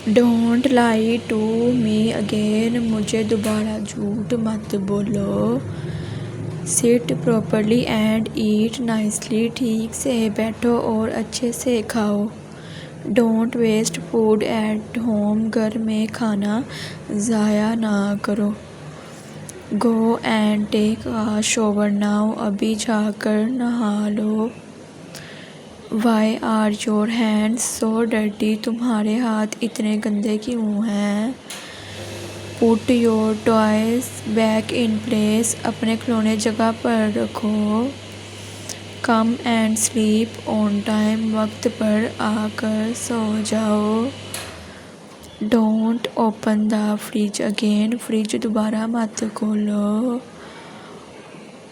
Don't lie to me again, मुझे दोबारा झूठ मत बोलो। Sit properly and eat nicely, ठीक से बैठो और अच्छे से खाओ। Don't waste food at home, घर में खाना ज़ाया ना करो। Go and take a shower now, अभी जाकर नहा लो। Why are your hands so dirty, तुम्हारे हाथ इतने गंदे क्यों हैं। Put your toys back in place, अपने खिलौने जगह पर रखो। Come and sleep on time, वक्त पर आकर सो जाओ। Don't open the fridge again, fridge दोबारा मत खोलो।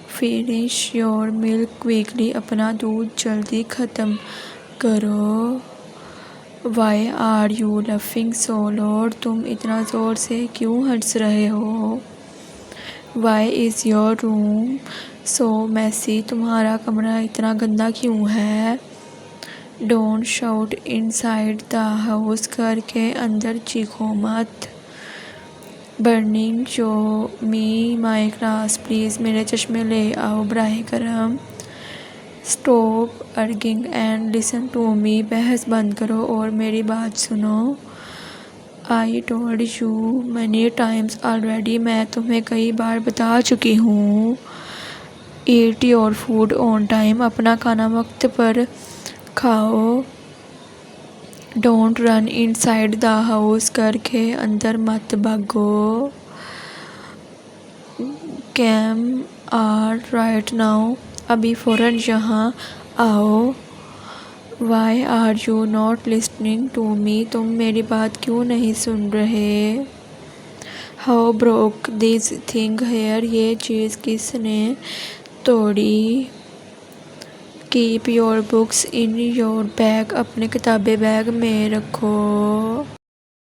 फिनिश योर मिल्क क्विकली, अपना दूध जल्दी ख़त्म करो। Why are you laughing so loud, तुम इतना ज़ोर से क्यों हंस रहे हो। Why is your room so messy, तुम्हारा कमरा इतना गंदा क्यों है। Don't shout inside the house, घर के अंदर चीखो मत। Burning show me my glass please, मेरे चश्मे ले आओ बराह करम। Stop arguing and listen to me, बहस बंद करो और मेरी बात सुनो। I told you many times already, मैं तुम्हें कई बार बता चुकी हूँ। Eat your food on time, अपना खाना वक्त पर खाओ। Don't run inside the house, घर के अंदर मत भागो। कैम आर राइट नाउ, अभी फ़ौरन यहाँ आओ। Why are you not listening to me, तुम मेरी बात क्यों नहीं सुन रहे। How broke this thing here, ये चीज़ किसने तोड़ी। Keep your books in your bag, अपनी किताबें बैग में रखो।